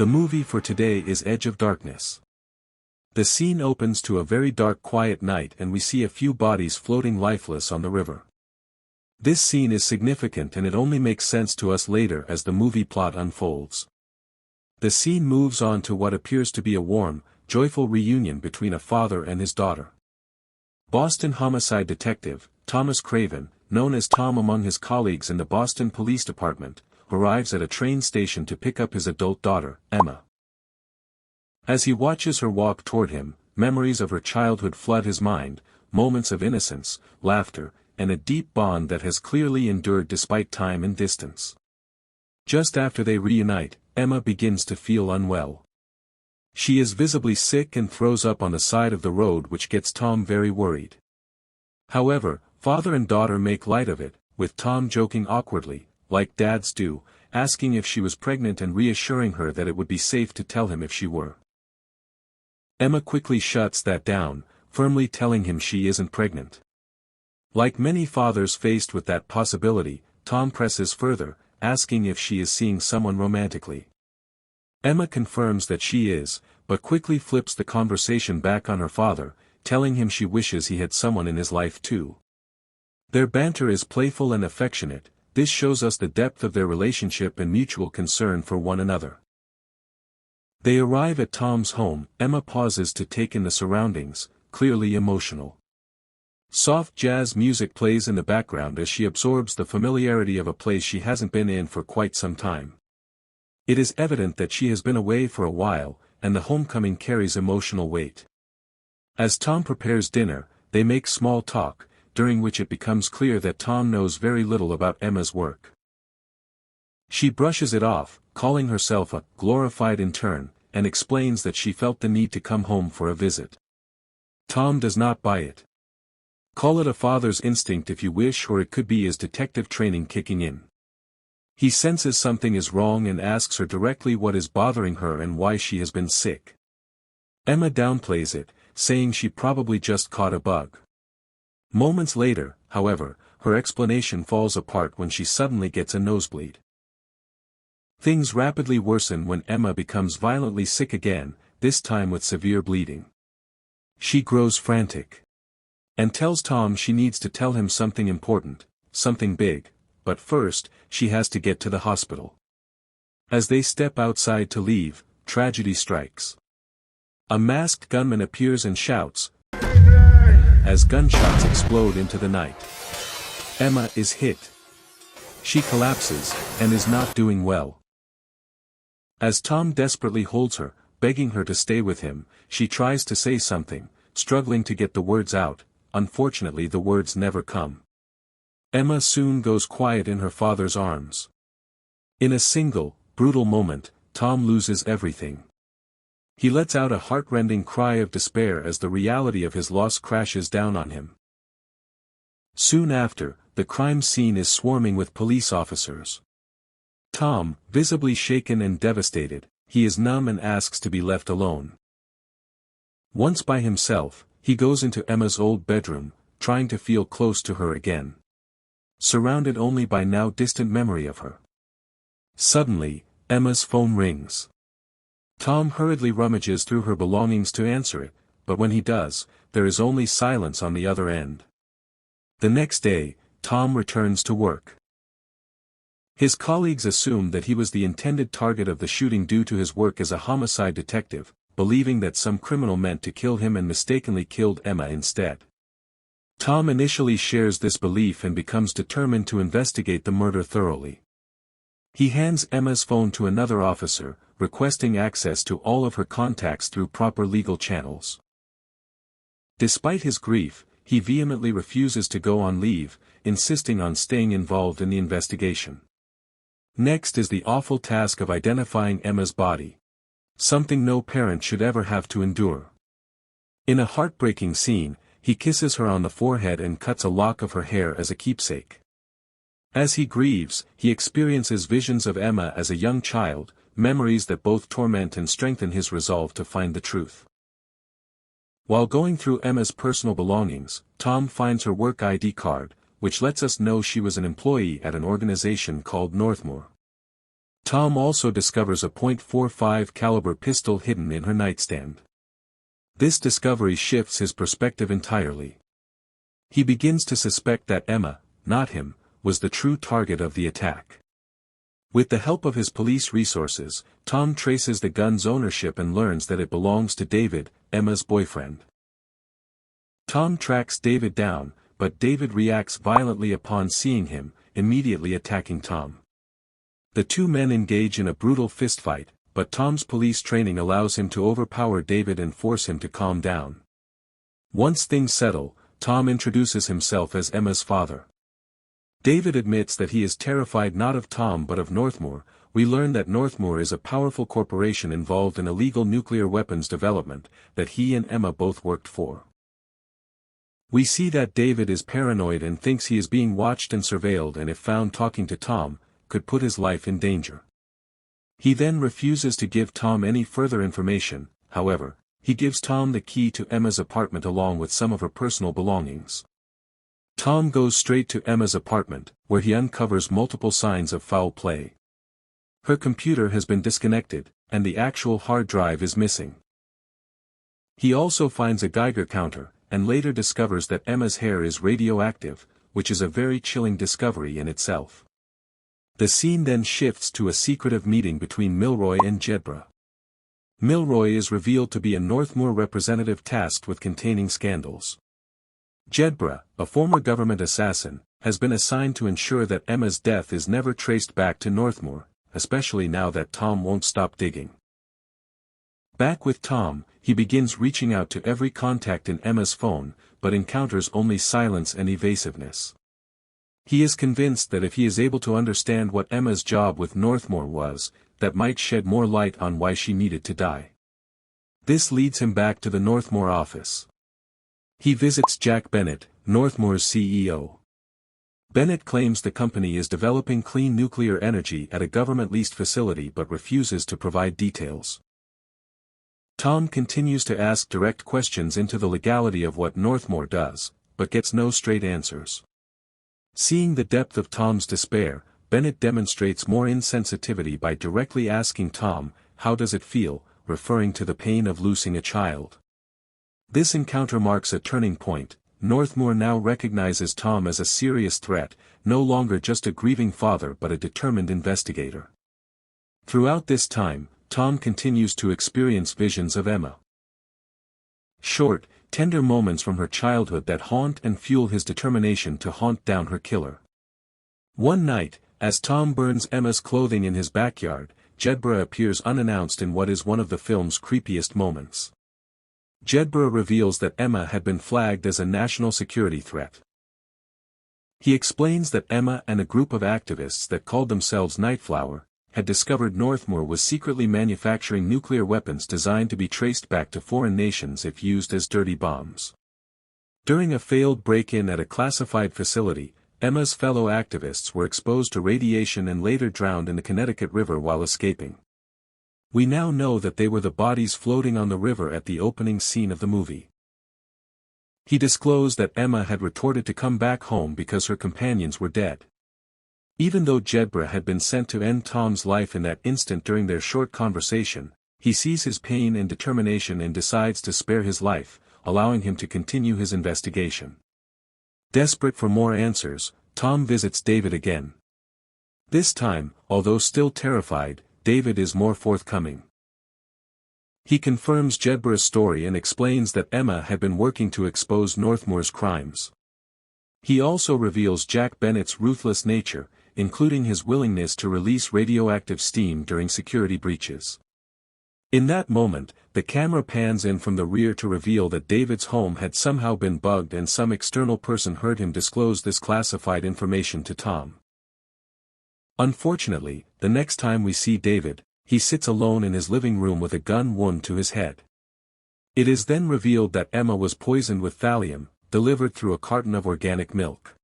The movie for today is Edge of Darkness. The scene opens to a very dark quiet night and we see a few bodies floating lifeless on the river. This scene is significant and it only makes sense to us later as the movie plot unfolds. The scene moves on to what appears to be a warm, joyful reunion between a father and his daughter. Boston homicide detective, Thomas Craven, known as Tom among his colleagues in the Boston Police Department, arrives at a train station to pick up his adult daughter, Emma. As he watches her walk toward him, memories of her childhood flood his mind, moments of innocence, laughter, and a deep bond that has clearly endured despite time and distance. Just after they reunite, Emma begins to feel unwell. She is visibly sick and throws up on the side of the road, which gets Tom very worried. However, father and daughter make light of it, with Tom joking awkwardly, like dads do, asking if she was pregnant and reassuring her that it would be safe to tell him if she were. Emma quickly shuts that down, firmly telling him she isn't pregnant. Like many fathers faced with that possibility, Tom presses further, asking if she is seeing someone romantically. Emma confirms that she is, but quickly flips the conversation back on her father, telling him she wishes he had someone in his life too. Their banter is playful and affectionate. This shows us the depth of their relationship and mutual concern for one another. They arrive at Tom's home. Emma pauses to take in the surroundings, clearly emotional. Soft jazz music plays in the background as she absorbs the familiarity of a place she hasn't been in for quite some time. It is evident that she has been away for a while, and the homecoming carries emotional weight. As Tom prepares dinner, they make small talk, during which it becomes clear that Tom knows very little about Emma's work. She brushes it off, calling herself a glorified intern, and explains that she felt the need to come home for a visit. Tom does not buy it. Call it a father's instinct if you wish, or it could be his detective training kicking in. He senses something is wrong and asks her directly what is bothering her and why she has been sick. Emma downplays it, saying she probably just caught a bug. Moments later, however, her explanation falls apart when she suddenly gets a nosebleed. Things rapidly worsen when Emma becomes violently sick again, this time with severe bleeding. She grows frantic and tells Tom she needs to tell him something important, something big, but first, she has to get to the hospital. As they step outside to leave, tragedy strikes. A masked gunman appears and shouts, as gunshots explode into the night. Emma is hit. She collapses, and is not doing well. As Tom desperately holds her, begging her to stay with him, she tries to say something, struggling to get the words out. Unfortunately, the words never come. Emma soon goes quiet in her father's arms. In a single, brutal moment, Tom loses everything. He lets out a heart-rending cry of despair as the reality of his loss crashes down on him. Soon after, the crime scene is swarming with police officers. Tom, visibly shaken and devastated, he is numb and asks to be left alone. Once by himself, he goes into Emma's old bedroom, trying to feel close to her again. Surrounded only by now distant memory of her. Suddenly, Emma's phone rings. Tom hurriedly rummages through her belongings to answer it, but when he does, there is only silence on the other end. The next day, Tom returns to work. His colleagues assumed that he was the intended target of the shooting due to his work as a homicide detective, believing that some criminal meant to kill him and mistakenly killed Emma instead. Tom initially shares this belief and becomes determined to investigate the murder thoroughly. He hands Emma's phone to another officer, requesting access to all of her contacts through proper legal channels. Despite his grief, he vehemently refuses to go on leave, insisting on staying involved in the investigation. Next is the awful task of identifying Emma's body. Something no parent should ever have to endure. In a heartbreaking scene, he kisses her on the forehead and cuts a lock of her hair as a keepsake. As he grieves, he experiences visions of Emma as a young child, memories that both torment and strengthen his resolve to find the truth. While going through Emma's personal belongings, Tom finds her work ID card, which lets us know she was an employee at an organization called Northmore. Tom also discovers a .45 caliber pistol hidden in her nightstand. This discovery shifts his perspective entirely. He begins to suspect that Emma, not him, was the true target of the attack. With the help of his police resources, Tom traces the gun's ownership and learns that it belongs to David, Emma's boyfriend. Tom tracks David down, but David reacts violently upon seeing him, immediately attacking Tom. The two men engage in a brutal fistfight, but Tom's police training allows him to overpower David and force him to calm down. Once things settle, Tom introduces himself as Emma's father. David admits that he is terrified not of Tom but of Northmore. We learn that Northmore is a powerful corporation involved in illegal nuclear weapons development, that he and Emma both worked for. We see that David is paranoid and thinks he is being watched and surveilled, and if found talking to Tom, could put his life in danger. He then refuses to give Tom any further information. However, he gives Tom the key to Emma's apartment along with some of her personal belongings. Tom goes straight to Emma's apartment, where he uncovers multiple signs of foul play. Her computer has been disconnected, and the actual hard drive is missing. He also finds a Geiger counter, and later discovers that Emma's hair is radioactive, which is a very chilling discovery in itself. The scene then shifts to a secretive meeting between Milroy and Jedburgh. Milroy is revealed to be a Northmore representative tasked with containing scandals. Jedburgh, a former government assassin, has been assigned to ensure that Emma's death is never traced back to Northmore, especially now that Tom won't stop digging. Back with Tom, he begins reaching out to every contact in Emma's phone, but encounters only silence and evasiveness. He is convinced that if he is able to understand what Emma's job with Northmore was, that might shed more light on why she needed to die. This leads him back to the Northmore office. He visits Jack Bennett, Northmore's CEO. Bennett claims the company is developing clean nuclear energy at a government-leased facility but refuses to provide details. Tom continues to ask direct questions into the legality of what Northmore does, but gets no straight answers. Seeing the depth of Tom's despair, Bennett demonstrates more insensitivity by directly asking Tom, "How does it feel?" referring to the pain of losing a child. This encounter marks a turning point. Northmore now recognizes Tom as a serious threat, no longer just a grieving father but a determined investigator. Throughout this time, Tom continues to experience visions of Emma. Short, tender moments from her childhood that haunt and fuel his determination to hunt down her killer. One night, as Tom burns Emma's clothing in his backyard, Jedburgh appears unannounced in what is one of the film's creepiest moments. Jedburgh reveals that Emma had been flagged as a national security threat. He explains that Emma and a group of activists that called themselves Nightflower had discovered Northmore was secretly manufacturing nuclear weapons designed to be traced back to foreign nations if used as dirty bombs. During a failed break-in at a classified facility, Emma's fellow activists were exposed to radiation and later drowned in the Connecticut River while escaping. We now know that they were the bodies floating on the river at the opening scene of the movie. He disclosed that Emma had retorted to come back home because her companions were dead. Even though Jedburgh had been sent to end Tom's life in that instant during their short conversation, he sees his pain and determination and decides to spare his life, allowing him to continue his investigation. Desperate for more answers, Tom visits David again. This time, although still terrified, David is more forthcoming. He confirms Jedburgh's story and explains that Emma had been working to expose Northmore's crimes. He also reveals Jack Bennett's ruthless nature, including his willingness to release radioactive steam during security breaches. In that moment, the camera pans in from the rear to reveal that David's home had somehow been bugged and some external person heard him disclose this classified information to Tom. Unfortunately, the next time we see David, he sits alone in his living room with a gun wound to his head. It is then revealed that Emma was poisoned with thallium, delivered through a carton of organic milk.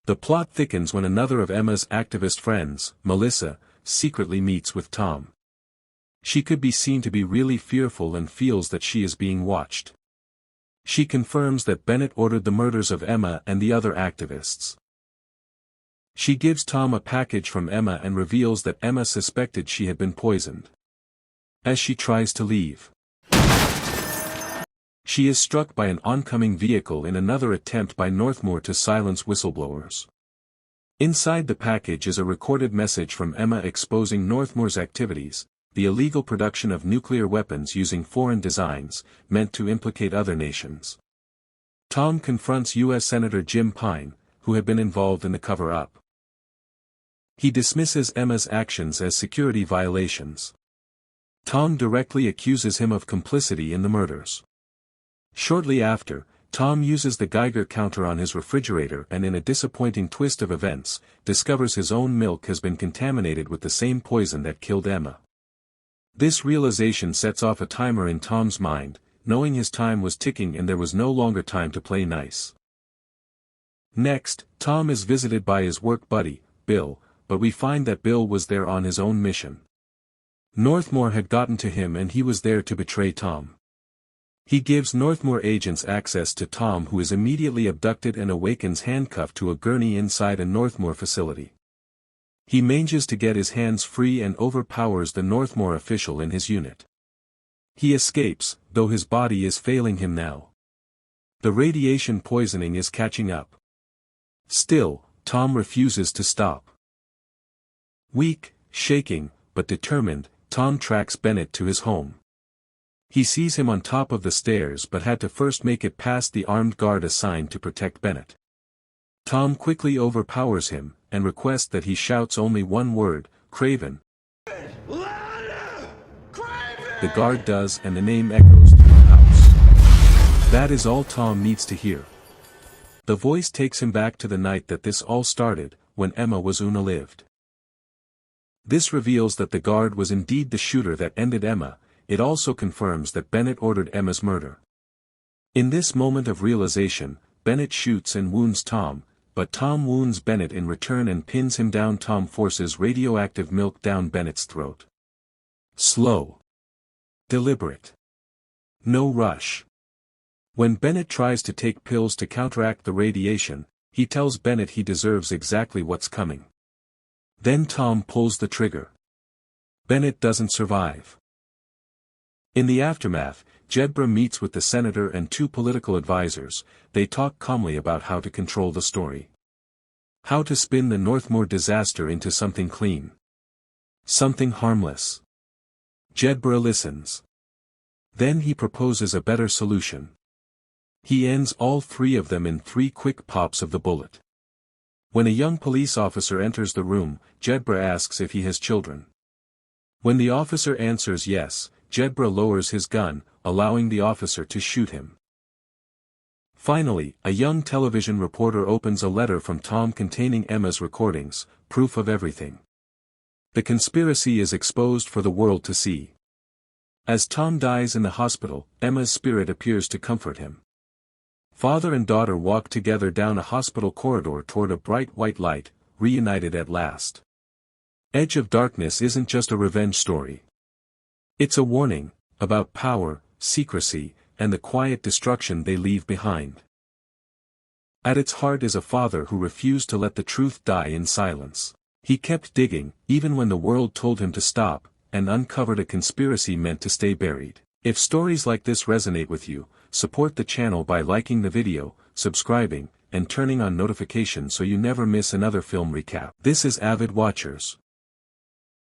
The plot thickens when another of Emma's activist friends, Melissa, secretly meets with Tom. She could be seen to be really fearful and feels that she is being watched. She confirms that Bennett ordered the murders of Emma and the other activists. She gives Tom a package from Emma and reveals that Emma suspected she had been poisoned. As she tries to leave, she is struck by an oncoming vehicle in another attempt by Northmore to silence whistleblowers. Inside the package is a recorded message from Emma exposing Northmore's activities, the illegal production of nuclear weapons using foreign designs, meant to implicate other nations. Tom confronts U.S. Senator Jim Pine, who had been involved in the cover-up. He dismisses Emma's actions as security violations. Tom directly accuses him of complicity in the murders. Shortly after, Tom uses the Geiger counter on his refrigerator and in a disappointing twist of events, discovers his own milk has been contaminated with the same poison that killed Emma. This realization sets off a timer in Tom's mind, knowing his time was ticking and there was no longer time to play nice. Next, Tom is visited by his work buddy, Bill, but we find that Bill was there on his own mission. Northmore had gotten to him and he was there to betray Tom. He gives Northmore agents access to Tom, who is immediately abducted and awakens handcuffed to a gurney inside a Northmore facility. He manages to get his hands free and overpowers the Northmore official in his unit. He escapes, though his body is failing him now. The radiation poisoning is catching up. Still, Tom refuses to stop. Weak, shaking, but determined, Tom tracks Bennett to his home. He sees him on top of the stairs but had to first make it past the armed guard assigned to protect Bennett. Tom quickly overpowers him, and requests that he shouts only one word, Craven. Louder! Craven! The guard does and the name echoes through the house. That is all Tom needs to hear. The voice takes him back to the night that this all started, when Emma was unalived. This reveals that the guard was indeed the shooter that ended Emma. It also confirms that Bennett ordered Emma's murder. In this moment of realization, Bennett shoots and wounds Tom, but Tom wounds Bennett in return and pins him down. Tom forces radioactive milk down Bennett's throat. Slow. Deliberate. No rush. When Bennett tries to take pills to counteract the radiation, he tells Bennett he deserves exactly what's coming. Then Tom pulls the trigger. Bennett doesn't survive. In the aftermath, Jedburgh meets with the senator and two political advisors. They talk calmly about how to control the story. How to spin the Northmore disaster into something clean. Something harmless. Jedburgh listens. Then he proposes a better solution. He ends all three of them in 3 quick pops of the bullet. When a young police officer enters the room, Jedburgh asks if he has children. When the officer answers yes, Jedburgh lowers his gun, allowing the officer to shoot him. Finally, a young television reporter opens a letter from Tom containing Emma's recordings, proof of everything. The conspiracy is exposed for the world to see. As Tom dies in the hospital, Emma's spirit appears to comfort him. Father and daughter walk together down a hospital corridor toward a bright white light, reunited at last. Edge of Darkness isn't just a revenge story. It's a warning, about power, secrecy, and the quiet destruction they leave behind. At its heart is a father who refused to let the truth die in silence. He kept digging, even when the world told him to stop, and uncovered a conspiracy meant to stay buried. If stories like this resonate with you, support the channel by liking the video, subscribing, and turning on notifications so you never miss another film recap. This is Avid Watchers.